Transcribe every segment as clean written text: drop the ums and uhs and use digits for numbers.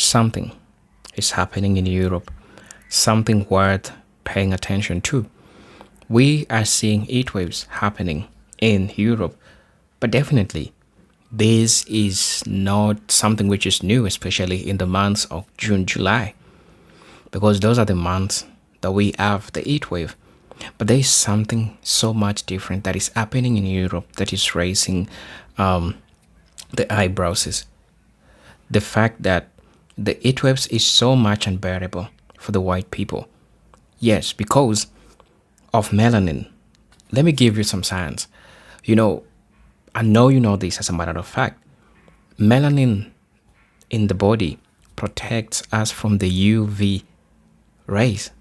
something is happening in Europe, something worth paying attention to. We are seeing heat waves happening in Europe, but definitely this is not something which is new, especially in the months of June, July, because those are the months that we have the heat wave. But there is something so much different that is happening in Europe that is raising the eyebrows. The fact that the heat waves is so much unbearable for the white people. Yes, because of melanin. Let me give you some science. You know, I know you know this as a matter of fact. Melanin in the body protects us from the UV rays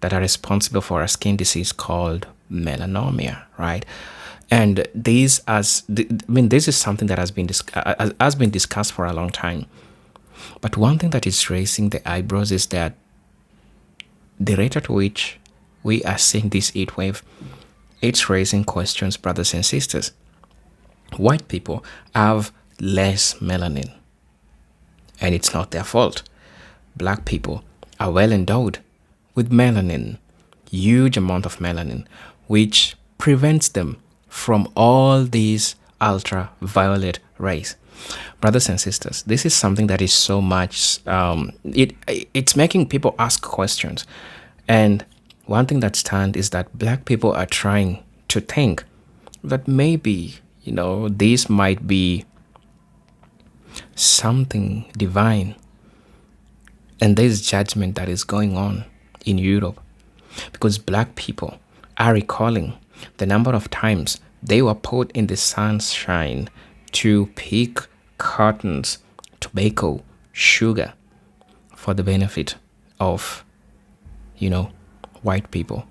that are responsible for a skin disease called melanoma, right? And this is something that has been discussed for a long time. But one thing that is raising the eyebrows is that the rate at which we are seeing this heat wave, it's raising questions, brothers and sisters. White people have less melanin, and it's not their fault. Black people are well endowed with melanin, huge amount of melanin, which prevents them from all these ultraviolet rays. Brothers and sisters, this is something that is so much, it's making people ask questions. And one thing that stands is that black people are trying to think that maybe, this might be something divine. And there's judgment that is going on in Europe because black people are recalling the number of times they were put in the sunshine to pick cottons, tobacco, sugar for the benefit of, white people.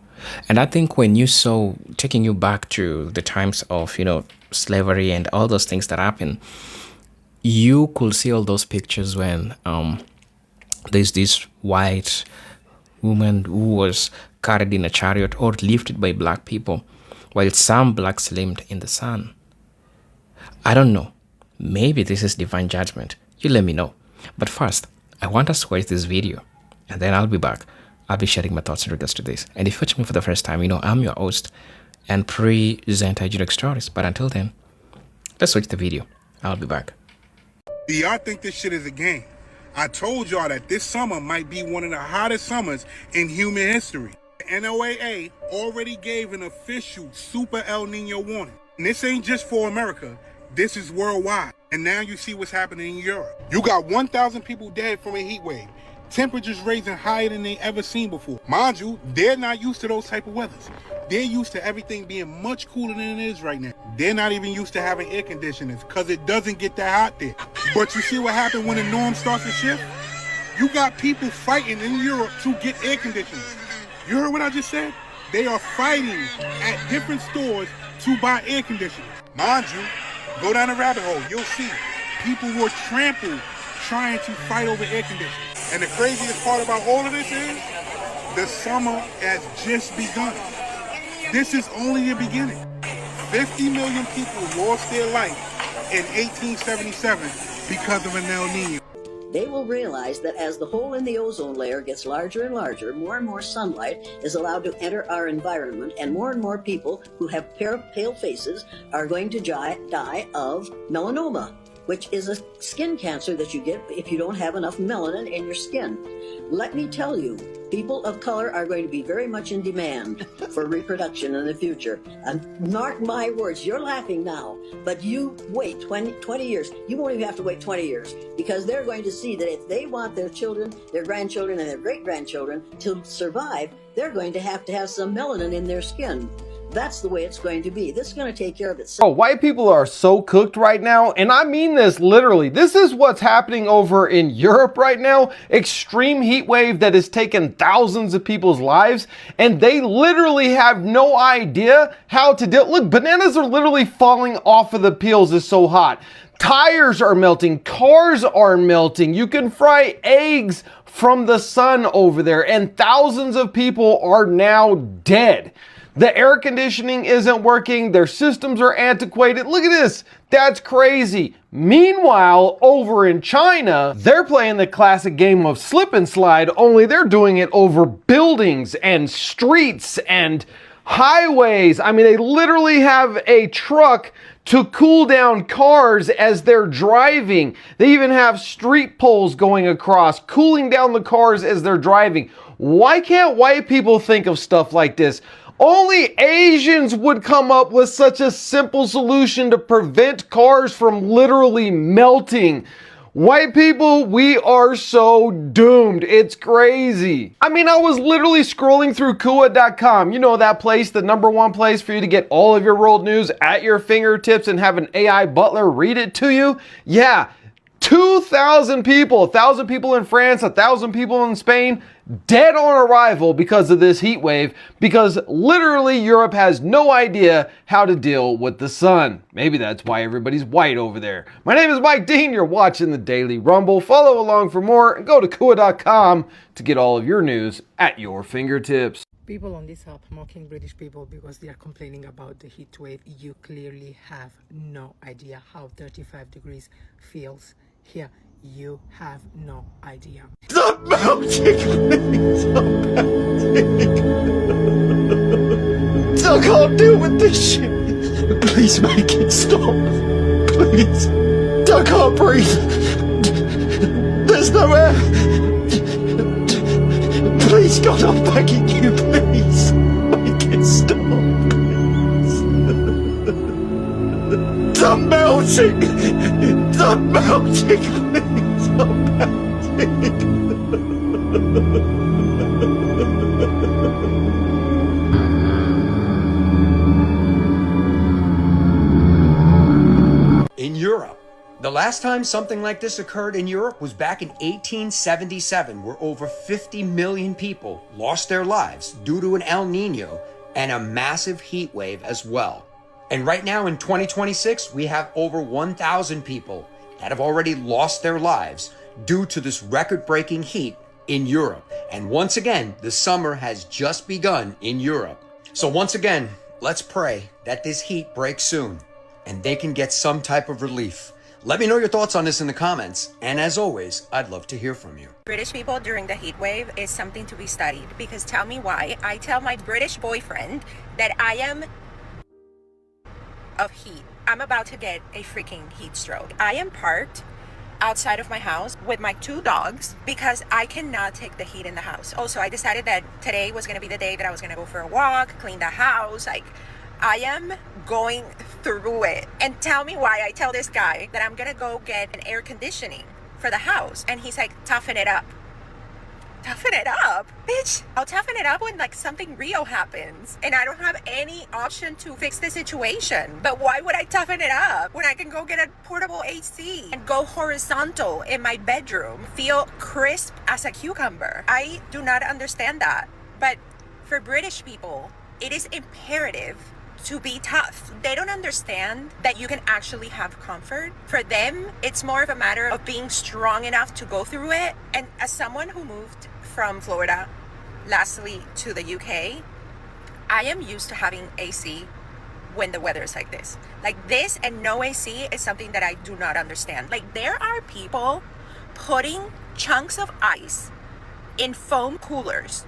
And I think when you saw, taking you back to the times of, slavery and all those things that happened, you could see all those pictures when there's this white woman who was carried in a chariot or lifted by black people, while some blacks limped in the sun. I don't know. Maybe this is divine judgment. You let me know. But first, I want us to watch this video, and then I'll be back. I'll be sharing my thoughts in regards to this. And if you're watching me for the first time, I'm your host and presenter Judek Stories. But until then, let's watch the video. I'll be back. Do y'all think this shit is a game? I told y'all that this summer might be one of the hottest summers in human history. The NOAA already gave an official Super El Nino warning. And this ain't just for America. This is worldwide. And now you see what's happening in Europe. You got 1,000 people dead from a heat wave. Temperatures raising higher than they ever seen before. Mind you, they're not used to those type of weathers. They're used to everything being much cooler than it is right now. They're not even used to having air conditioners because it doesn't get that hot there. But you see what happened when the norm starts to shift? You got people fighting in Europe to get air conditioners. You heard what I just said? They are fighting at different stores to buy air conditioners. Mind you, go down the rabbit hole, you'll see people were trampled trying to fight over air conditioners. And the craziest part about all of this is the summer has just begun. This is only the beginning. 50 million people lost their life in 1877 because of an El Nino. They will realize that as the hole in the ozone layer gets larger and larger, more and more sunlight is allowed to enter our environment, and more people who have pale faces are going to die of melanoma, which is a skin cancer that you get if you don't have enough melanin in your skin. Let me tell you, people of color are going to be very much in demand for reproduction in the future. And mark my words, you're laughing now, but you wait 20 years. You won't even have to wait 20 years because they're going to see that if they want their children, their grandchildren, and their great-grandchildren to survive, they're going to have some melanin in their skin. That's the way it's going to be. This is going to take care of itself. Oh, white people are so cooked right now, and I mean this literally. This is what's happening over in Europe right now. Extreme heat wave that has taken thousands of people's lives, and they literally have no idea how to deal. Look, bananas are literally falling off of the peels. It's so hot. Tires are melting. Cars are melting. You can fry eggs from the sun over there, and thousands of people are now dead. The air conditioning isn't working. Their systems are antiquated. Look at this. That's crazy. Meanwhile, over in China, they're playing the classic game of slip and slide, only they're doing it over buildings and streets and highways. I mean, they literally have a truck to cool down cars as they're driving. They even have street poles going across, cooling down the cars as they're driving. Why can't white people think of stuff like this? Only Asians would come up with such a simple solution to prevent cars from literally melting. White people, we are so doomed. It's crazy. I mean, I was literally scrolling through Kua.com. You know that place, the #1 place for you to get all of your world news at your fingertips and have an AI butler read it to you? Yeah, 2,000 people, 1,000 people in France, 1,000 people in Spain, dead on arrival because of this heat wave, because literally Europe has no idea how to deal with the sun. Maybe that's why everybody's white over there. My name is Mike Dean. You're watching the Daily Rumble. Follow along for more and go to Kua.com to get all of your news at your fingertips. People on this app mocking British people because they are complaining about the heat wave. You clearly have no idea how 35 degrees feels here. You have no idea. Stop melting, please. Stop melting. I can't deal with this shit. Please make it stop. Please. I can't breathe. There's no air. Please, God, I'm begging you, please. Make it stop, please. I'm melting. I'm melting, please. I'm melting. In Europe, the last time something like this occurred in Europe was back in 1877, where over 50 million people lost their lives due to an El Nino and a massive heat wave as well. And right now in 2026, we have over 1,000 people that have already lost their lives due to this record-breaking heat in Europe. And once again, the summer has just begun in Europe. So once again, let's pray that this heat breaks soon and they can get some type of relief. Let me know your thoughts on this in the comments. And as always, I'd love to hear from you. British people during the heat wave is something to be studied, because tell me why. I tell my British boyfriend that I am of heat. I'm about to get a freaking heat stroke. I am parked outside of my house with my 2 dogs because I cannot take the heat in the house. Also, I decided that today was going to be the day that I was going to go for a walk, clean the house. Like, I am going through it. And tell me why I tell this guy that I'm going to go get an air conditioning for the house. And he's like, toughen it up. Toughen it up? Bitch, I'll toughen it up when like something real happens and I don't have any option to fix the situation. But why would I toughen it up when I can go get a portable AC and go horizontal in my bedroom, feel crisp as a cucumber? I do not understand that. But for British people, it is imperative to be tough. They don't understand that you can actually have comfort. For them, it's more of a matter of being strong enough to go through it. And as someone who moved from Florida, lastly to the UK, I am used to having AC when the weather is like this. Like this and no AC is something that I do not understand. Like, there are people putting chunks of ice in foam coolers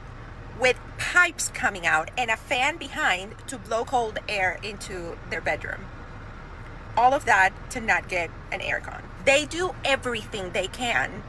with pipes coming out and a fan behind to blow cold air into their bedroom. All of that to not get an aircon. They do everything they can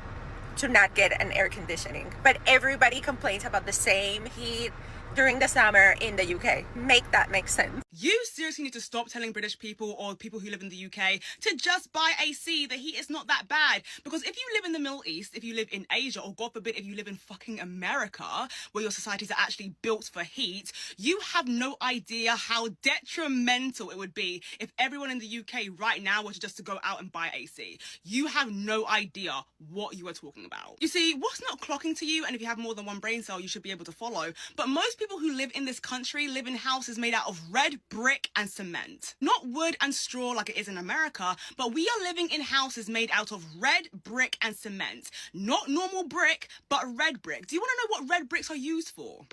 to not get an air conditioning, but everybody complains about the same heat during the summer in the UK. Make that make sense. You seriously need to stop telling British people or people who live in the UK to just buy AC. The heat is not that bad. Because if you live in the Middle East, if you live in Asia, or God forbid, if you live in fucking America, where your societies are actually built for heat, you have no idea how detrimental it would be if everyone in the UK right now were just to go out and buy AC. You have no idea what you are talking about. You see, what's not clocking to you, and if you have more than one brain cell, you should be able to follow, but most most people who live in this country live in houses made out of red brick and cement. Not wood and straw like it is in America, but we are living in houses made out of red brick and cement. Not normal brick, but red brick. Do you want to know what red bricks are used for?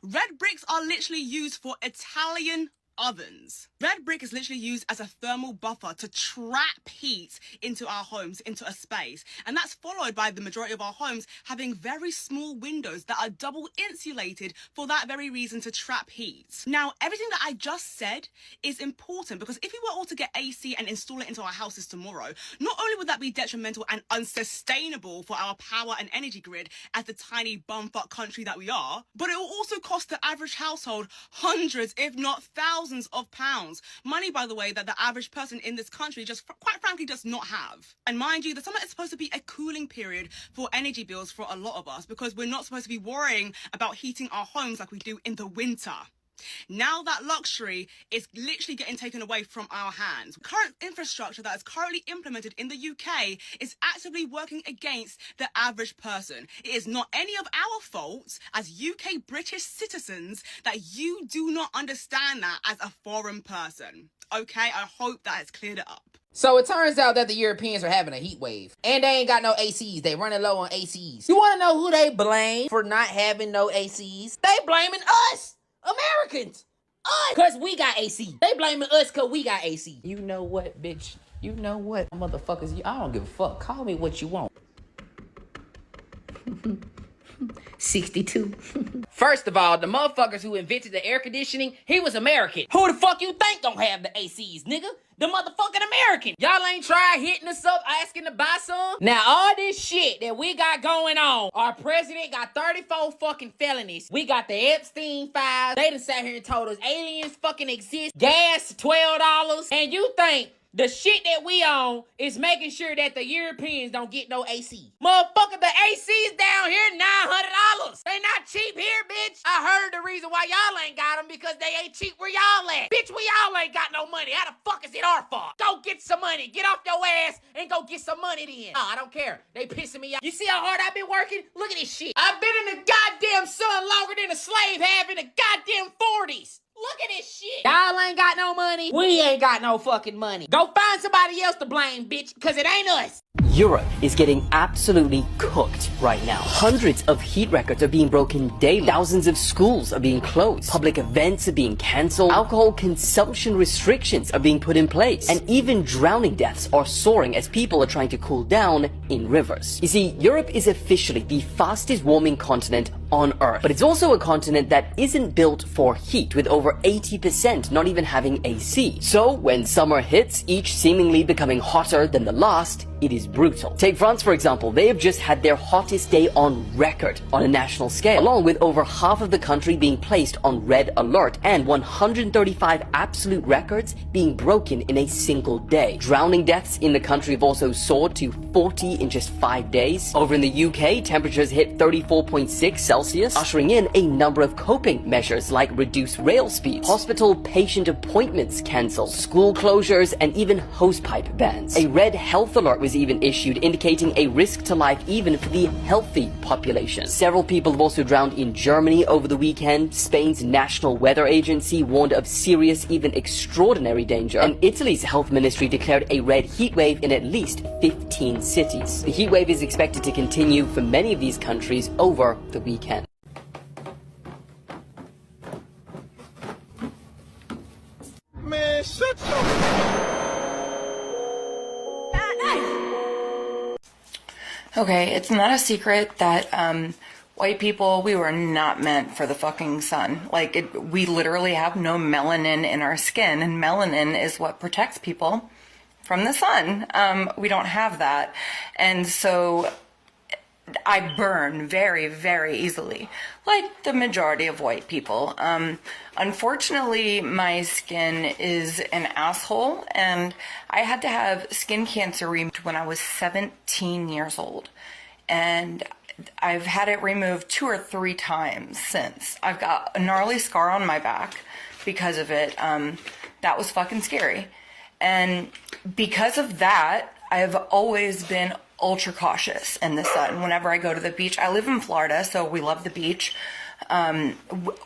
Red bricks are literally used for Italian ovens. Red brick is literally used as a thermal buffer to trap heat into our homes, into a space. And that's followed by the majority of our homes having very small windows that are double insulated for that very reason, to trap heat. Now, everything that I just said is important, because if we were all to get AC and install it into our houses tomorrow, not only would that be detrimental and unsustainable for our power and energy grid as the tiny bumfuck country that we are, but it will also cost the average household hundreds, if not thousands of pounds. Money, by the way, that the average person in this country just quite frankly does not have. And mind you, the summer is supposed to be a cooling period for energy bills for a lot of us, because we're not supposed to be worrying about heating our homes like we do in the winter. Now that luxury is literally getting taken away from our hands. Current infrastructure that is currently implemented in the UK is actively working against the average person. It is not any of our fault as UK British citizens that you do not understand that as a foreign person. Okay, I hope that has cleared it up. So it turns out that the Europeans are having a heat wave. And they ain't got no ACs. They running low on ACs. You want to know who they blame for not having no ACs? They blaming us! Americans! Us! Cause we got AC. They blaming us cause we got AC. You know what, bitch? You know what, motherfuckers? I don't give a fuck. Call me what you want. 62. First of all, the motherfuckers who invented the air conditioning, he was American. Who the fuck you think don't have the ACs, nigga? The motherfucking American. Y'all ain't tried hitting us up asking to buy some? Now, all this shit that we got going on, our president got 34 fucking felonies. We got the Epstein files. They done sat here and told us aliens fucking exist. Gas, $12. And you think the shit that we own is making sure that the Europeans don't get no AC. Motherfucker, the AC's down here $900. They not cheap here, bitch. I heard the reason why y'all ain't got them because they ain't cheap where y'all at. Bitch, we all ain't got no money. How the fuck is it our fault? Go get some money. Get off your ass and go get some money then. Oh, I don't care. They pissing me off. You see how hard I've been working? Look at this shit. I've been in the goddamn sun longer than a slave have in the goddamn 40s. Look at this shit. Y'all ain't got no money. We ain't got no fucking money. Go find somebody else to blame, bitch, because it ain't us. Europe is getting absolutely cooked right now. Hundreds of heat records are being broken daily. Thousands of schools are being closed. Public events are being cancelled. Alcohol consumption restrictions are being put in place. And even drowning deaths are soaring as people are trying to cool down in rivers. You see, Europe is officially the fastest warming continent on Earth. But it's also a continent that isn't built for heat, with over 80% not even having AC. So when summer hits, each seemingly becoming hotter than the last, it is brutal. Take France, for example. They have just had their hottest day on record on a national scale, along with over half of the country being placed on red alert and 135 absolute records being broken in a single day. Drowning deaths in the country have also soared to 40 in just 5 days. Over in the UK, temperatures hit 34.6 Celsius, ushering in a number of coping measures like reduced rail speeds, hospital patient appointments cancelled, school closures, and even hosepipe bans. A red health alert was even issued, indicating a risk to life even for the healthy population. Several people have also drowned in Germany over the weekend. Spain's National Weather Agency warned of serious, even extraordinary danger. And Italy's health ministry declared a red heat wave in at least 15 cities. The heat wave is expected to continue for many of these countries over the weekend. Man, shut your... Okay, it's not a secret that white people, we were not meant for the fucking sun. Like, we literally have no melanin in our skin, and melanin is what protects people from the sun. We don't have that. And so I burn very, very easily, like the majority of white people. Unfortunately, my skin is an asshole, and I had to have skin cancer removed when I was 17 years old. And I've had it removed 2 or 3 times since. I've got a gnarly scar on my back because of it. That was fucking scary. And because of that, I've always been ultra cautious in the sun whenever I go to the beach. I live in Florida, so we love the beach.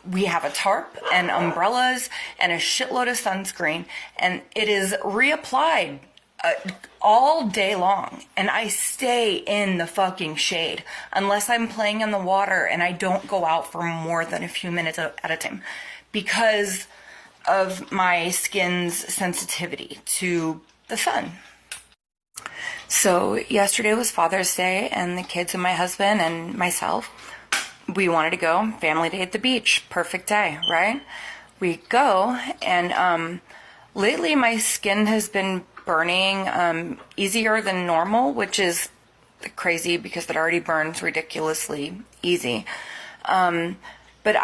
We have a tarp and umbrellas and a shitload of sunscreen, and it is reapplied all day long, and I stay in the fucking shade unless I'm playing in the water, and I don't go out for more than a few minutes at a time because of my skin's sensitivity to the sun. So yesterday was Father's Day, and the kids and my husband and myself, we wanted to go family day at the beach. Perfect day, right? We go, and lately my skin has been burning easier than normal, which is crazy because it already burns ridiculously easy. But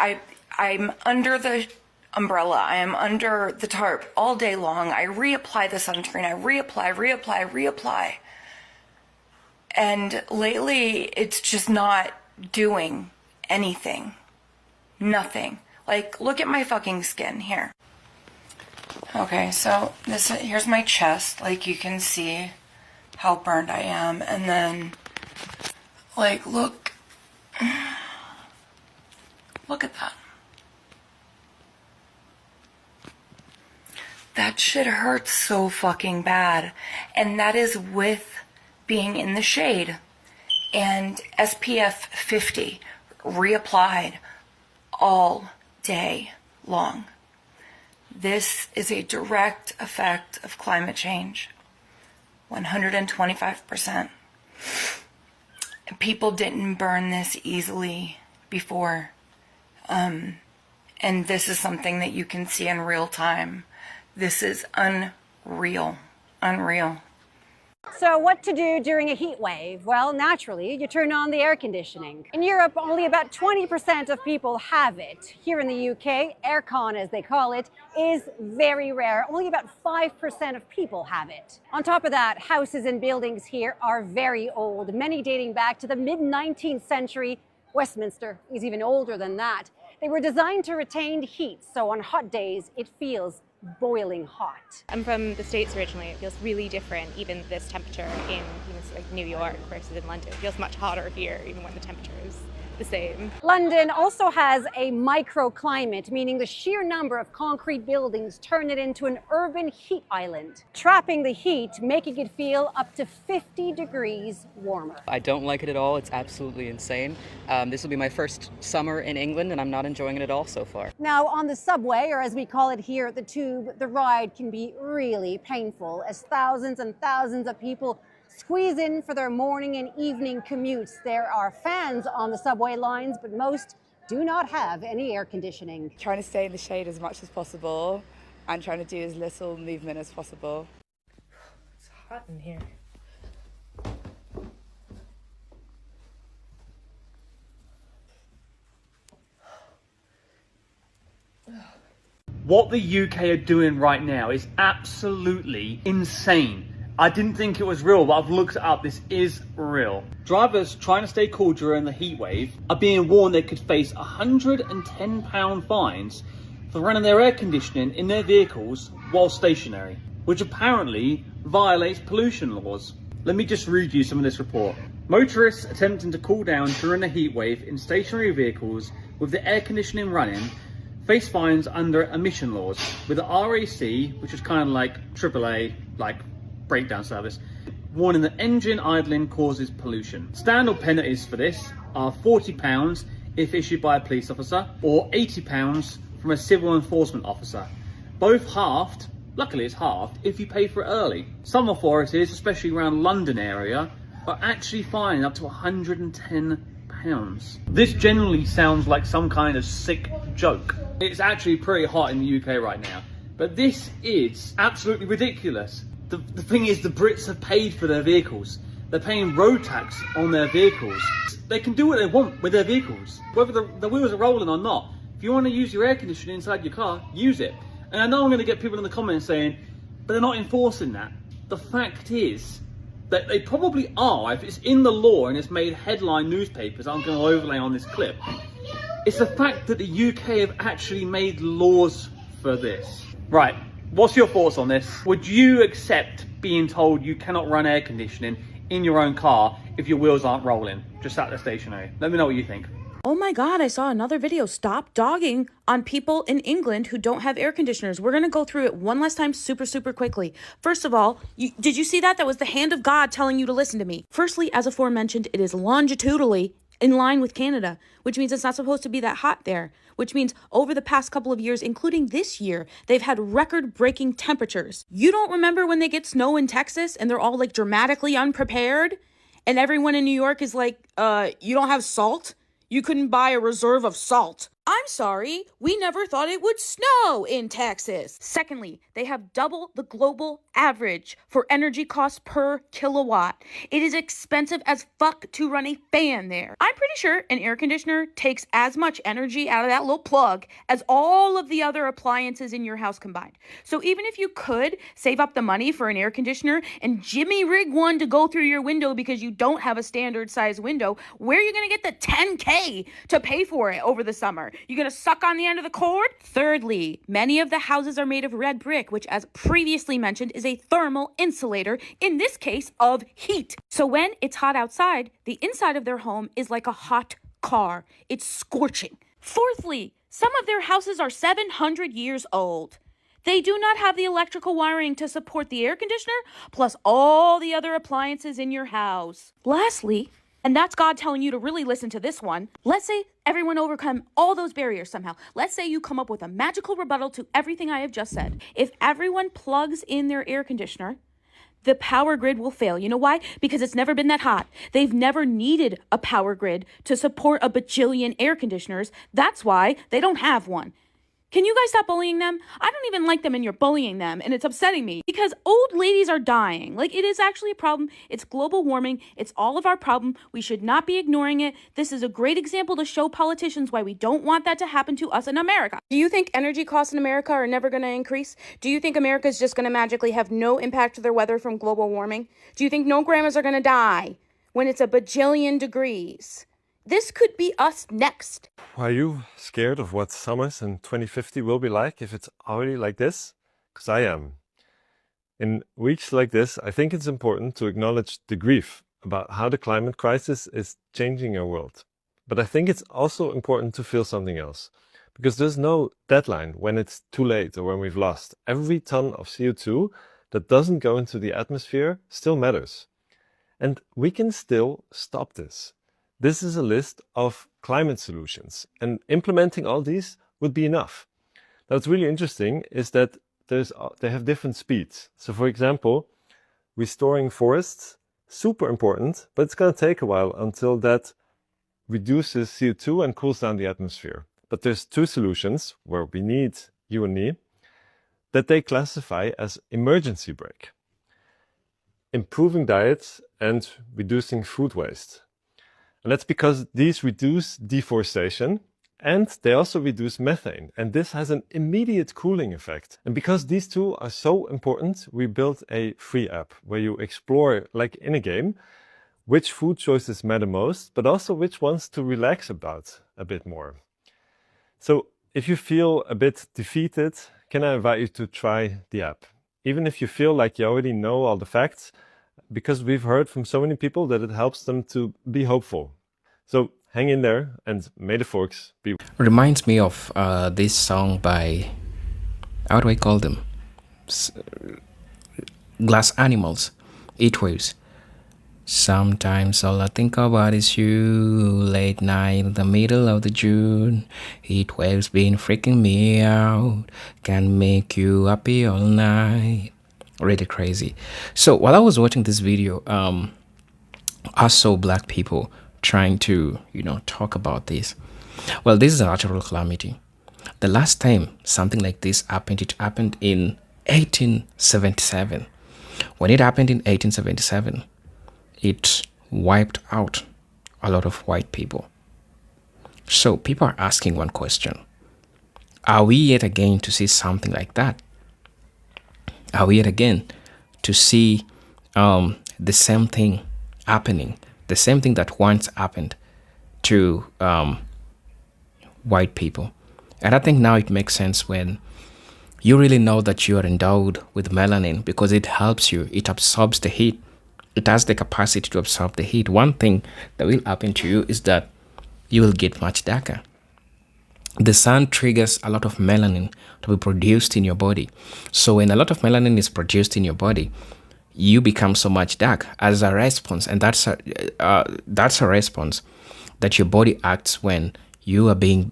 I'm under the umbrella, I am under the tarp all day long. I reapply the sunscreen, I reapply. And lately it's just not doing anything. Nothing. Like, look at my fucking skin here. Okay, so here's my chest. Like, you can see how burned I am. And then, like, look at that. That shit hurts so fucking bad. And that is with being in the shade. And SPF 50 reapplied all day long. This is a direct effect of climate change. 125%. People didn't burn this easily before. And this is something that you can see in real time. This is unreal. Unreal. So what to do during a heat wave? Well, naturally, you turn on the air conditioning. In Europe, only about 20% of people have it. Here in the UK, aircon, as they call it, is very rare. Only about 5% of people have it. On top of that, houses and buildings here are very old, many dating back to the mid-19th century. Westminster is even older than that. They were designed to retain heat, so on hot days, it feels boiling hot. I'm from the States originally. It feels really different, even this temperature in like New York versus in London. It feels much hotter here, even when the temperature is the same. London also has a microclimate, meaning the sheer number of concrete buildings turn it into an urban heat island, trapping the heat, making it feel up to 50 degrees warmer. I don't like it at all. It's absolutely insane. This will be my first summer in England, and I'm not enjoying it at all so far. Now, on the subway, or as we call it here, the tube, the ride can be really painful as thousands and thousands of people squeeze in for their morning and evening commutes. There are fans on the subway lines, but most do not have any air conditioning. Trying to stay in the shade as much as possible and trying to do as little movement as possible. It's hot in here. What the UK are doing right now is absolutely insane. I didn't think it was real, but I've looked it up. This is real. Drivers trying to stay cool during the heat wave are being warned they could face £110 fines for running their air conditioning in their vehicles while stationary, which apparently violates pollution laws. Let me just read you some of this report. Motorists attempting to cool down during a heat wave in stationary vehicles with the air conditioning running face fines under emission laws, with the RAC, which is kind of like AAA, like breakdown service, warning that engine idling causes pollution. Standard penalties for this are £40 if issued by a police officer, or £80 from a civil enforcement officer. Both halved, luckily it's halved, if you pay for it early. Some authorities, especially around London area, are actually fining up to £110. This generally sounds like some kind of sick joke. It's actually pretty hot in the UK right now, but this is absolutely ridiculous. The thing is, the Brits have paid for their vehicles. They're paying road tax on their vehicles. They can do what they want with their vehicles, whether the wheels are rolling or not. If you want to use your air conditioning inside your car, use it. And I know I'm going to get people in the comments saying, but they're not enforcing that. The fact is that they probably are, if it's in the law and it's made headline newspapers. I'm going to overlay on this clip. It's the fact that the UK have actually made laws for this. Right. What's your thoughts on this? Would you accept being told you cannot run air conditioning in your own car if your wheels aren't rolling, just sat there stationary? Let me know what you think. Oh my God, I saw another video. Stop dogging on people in England who don't have air conditioners. We're going to go through it one last time super quickly. First of all, did you see that? That was the hand of God telling you to listen to me. Firstly, as aforementioned, it is longitudinally in line with Canada, which means it's not supposed to be that hot there, which means over the past couple of years, including this year, they've had record-breaking temperatures. You don't remember when they get snow in Texas and they're all like dramatically unprepared? And everyone in New York is like, you don't have salt? You couldn't buy a reserve of salt. I'm sorry, we never thought it would snow in Texas. Secondly, they have double the global average for energy costs per kilowatt. It is expensive as fuck to run a fan there. I'm pretty sure an air conditioner takes as much energy out of that little plug as all of the other appliances in your house combined. So even if you could save up the money for an air conditioner and jimmy rig one to go through your window because you don't have a standard size window, where are you going to get the $10K to pay for it over the summer? You gonna suck on the end of the cord? Thirdly, many of the houses are made of red brick, which, as previously mentioned, is a thermal insulator, in this case of heat. So when it's hot outside, the inside of their home is like a hot car. It's scorching. Fourthly, some of their houses are 700 years old. They do not have the electrical wiring to support the air conditioner, plus all the other appliances in your house. Lastly, and that's God telling you to really listen to this one. Let's say everyone overcome all those barriers somehow. Let's say you come up with a magical rebuttal to everything I have just said. If everyone plugs in their air conditioner, the power grid will fail. You know why? Because it's never been that hot. They've never needed a power grid to support a bajillion air conditioners. That's why they don't have one. Can you guys stop bullying them? I don't even like them and you're bullying them, and it's upsetting me because old ladies are dying. Like, it is actually a problem. It's global warming. It's all of our problem. We should not be ignoring it. This is a great example to show politicians why we don't want that to happen to us in America. Do you think energy costs in America are never going to increase? Do you think America is just going to magically have no impact to their weather from global warming? Do you think no grandmas are going to die when it's a bajillion degrees? This could be us next. Are you scared of what summers in 2050 will be like if it's already like this? Because I am. In weeks like this, I think it's important to acknowledge the grief about how the climate crisis is changing our world. But I think it's also important to feel something else. Because there's no deadline when it's too late or when we've lost. Every ton of CO2 that doesn't go into the atmosphere still matters. And we can still stop this. This is a list of climate solutions, and implementing all these would be enough. Now, what's really interesting is that they have different speeds. So, for example, restoring forests, super important, but it's going to take a while until that reduces CO2 and cools down the atmosphere. But there's two solutions where we need you and me that they classify as emergency brake. Improving diets and reducing food waste. And that's because these reduce deforestation and they also reduce methane. And this has an immediate cooling effect. And because these two are so important, we built a free app where you explore, like in a game, which food choices matter most, but also which ones to relax about a bit more. So if you feel a bit defeated, can I invite you to try the app? Even if you feel like you already know all the facts, because we've heard from so many people that it helps them to be hopeful. So hang in there and may the forks be. Reminds me of this song by, how do I call them? Glass Animals, Heat Waves. Sometimes all I think about is you. Late night in the middle of the June. Heat waves been freaking me out. Can make you happy all night. Really crazy. So while I was watching this video, I saw black people trying to, talk about this. Well, this is a natural calamity. The last time something like this happened, it happened in 1877. When it happened in 1877, it wiped out a lot of white people. So people are asking one question. Are we yet again to see something like that? Are we yet again to see the same thing happening? The same thing that once happened to white people. And I think now it makes sense when you really know that you are endowed with melanin because it helps you. It absorbs the heat. It has the capacity to absorb the heat. One thing that will happen to you is that you will get much darker. The sun triggers a lot of melanin to be produced in your body. So when a lot of melanin is produced in your body, you become so much dark as a response, and that's a response that your body acts when you are being,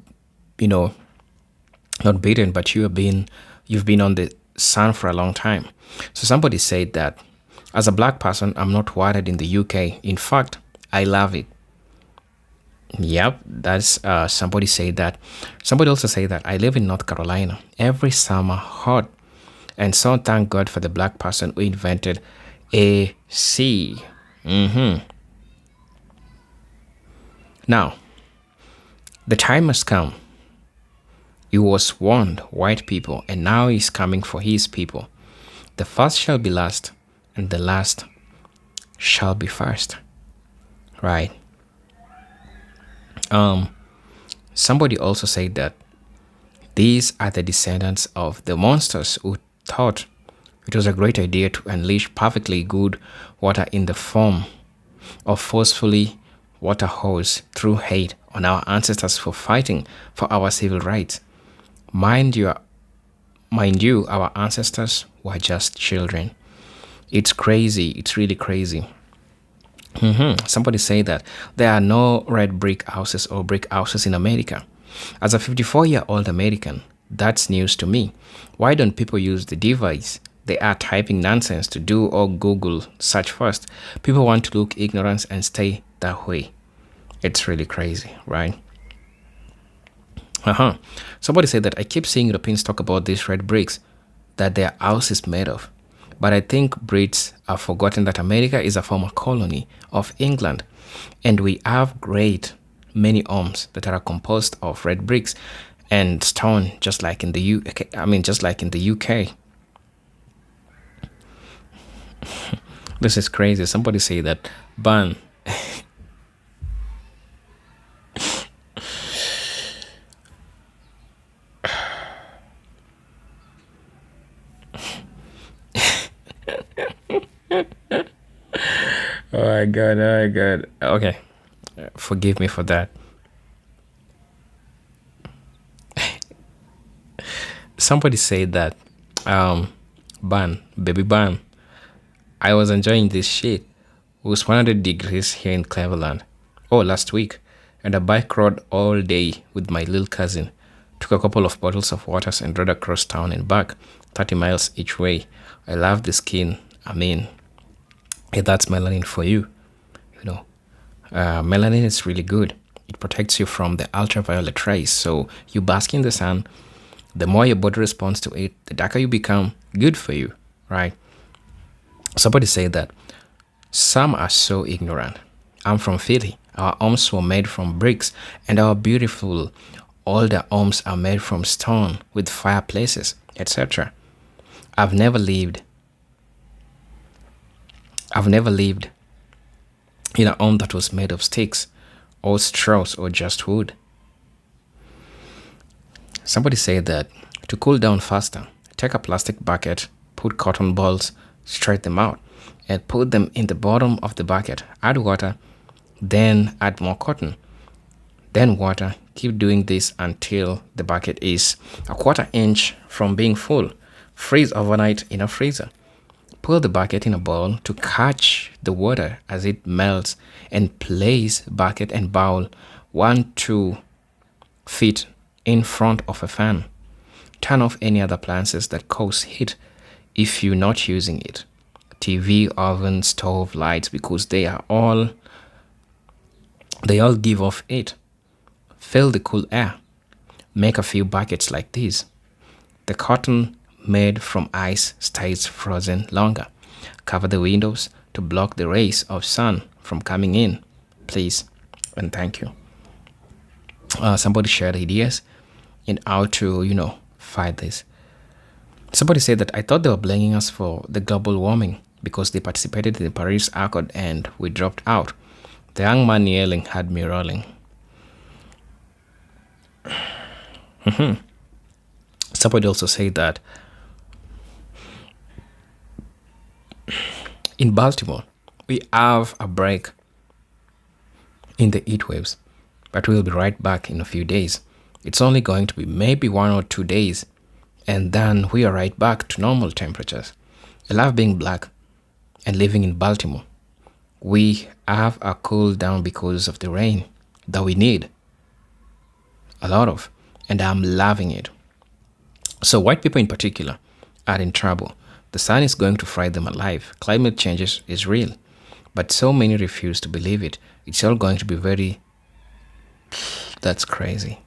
not beaten, but you've been on the sun for a long time. So somebody said that as a black person, I'm not worried in the UK. In fact, I love it. Yep, that's somebody said that. Somebody also said that I live in North Carolina. Every summer hot. And so thank God for the black person who invented AC. Now, the time has come. He was warned, white people, and now he's coming for his people. The first shall be last, and the last shall be first. Right? Somebody also said that these are the descendants of the monsters who thought it was a great idea to unleash perfectly good water in the form of forcefully water hose through hate on our ancestors for fighting for our civil rights. Mind you, our ancestors were just children. It's crazy. It's really crazy. Somebody say that there are no red brick houses or brick houses in America. As a 54-year-old American, that's news to me. Why don't people use the device they are typing nonsense to do or Google search first? People want to look ignorant and stay that way. It's really crazy, right? Somebody said that I keep seeing Europeans talk about these red bricks that their house is made of. But I think Brits have forgotten that America is a former colony of England, and we have many homes that are composed of red bricks and stone, just like in the UK. This is crazy. Somebody say that ban. Oh my god. Okay. Forgive me for that. Somebody said that baby ban. I was enjoying this shit. It was 100 degrees here in Cleveland. Last week. And I bike rode all day with my little cousin. Took a couple of bottles of waters and rode across town and back, 30 miles each way. I love the skin. That's melanin for you. Melanin is really good. It protects you from the ultraviolet rays. So you bask in the sun. The more your body responds to it, the darker you become. Good for you, right? Somebody said that some are so ignorant. I'm from Philly. Our homes were made from bricks, and our beautiful older homes are made from stone with fireplaces, etc. I've never lived in a home that was made of sticks or straws or just wood. Somebody said that to cool down faster, take a plastic bucket, put cotton balls, stretch them out, and put them in the bottom of the bucket. Add water, then add more cotton, then water. Keep doing this until the bucket is a quarter inch from being full. Freeze overnight in a freezer. Pour the bucket in a bowl to catch the water as it melts, and place bucket and bowl 1-2 feet in front of a fan. Turn off any other appliances that cause heat if you're not using it. TV, oven, stove, lights, because they all give off heat. Fill the cool air. Make a few buckets like these. The cotton made from ice stays frozen longer. Cover the windows to block the rays of sun from coming in, please, and thank you. Somebody shared ideas in how to fight this. Somebody said that I thought they were blaming us for the global warming because they participated in the Paris Accord and we dropped out. The young man yelling had me rolling. Somebody also said that in Baltimore, we have a break in the heat waves. but we'll be right back in a few days. It's only going to be maybe 1 or 2 days, and then we are right back to normal temperatures. I love being black and living in Baltimore. We have a cool down because of the rain that we need a lot of, and I'm loving it. So white people in particular are in trouble. The sun is going to fry them alive. Climate change is real, but so many refuse to believe it. It's all going to be very... That's crazy.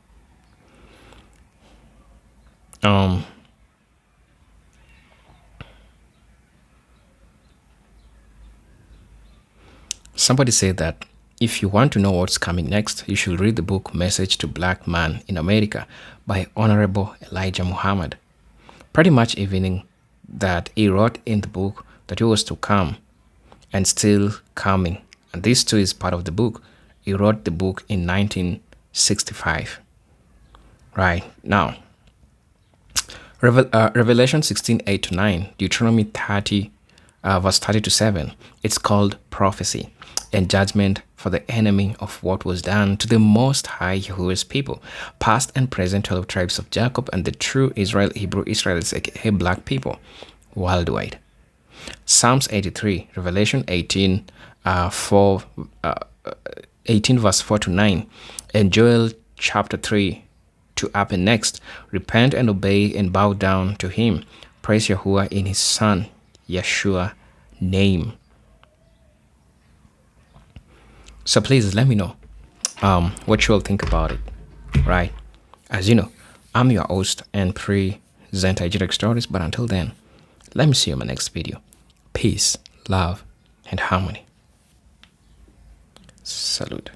Somebody said that if you want to know what's coming next, you should read the book Message to Black Man in America by Honorable Elijah Muhammad. Pretty much evening that he wrote in the book that he was to come and still coming. And this too is part of the book. He wrote the book in 1965. Right now, Revelation 16:8-9, Deuteronomy 30, verse 30-7. It's called prophecy and judgment for the enemy of what was done to the Most High Yahweh's people, past and present 12 tribes of Jacob and the true Israel, Hebrew Israelites, aka black people, worldwide. Psalms 83, Revelation 18, 18 verse 4-9, and Joel chapter 3 to happen next. Repent and obey and bow down to him. Praise Yahuwah in his son, Yeshua name. So please let me know what you all think about it, right? As you know, I'm your host and presenter Ejirek Stories, but until then, let me see you in my next video. Peace, love, and harmony. Salute.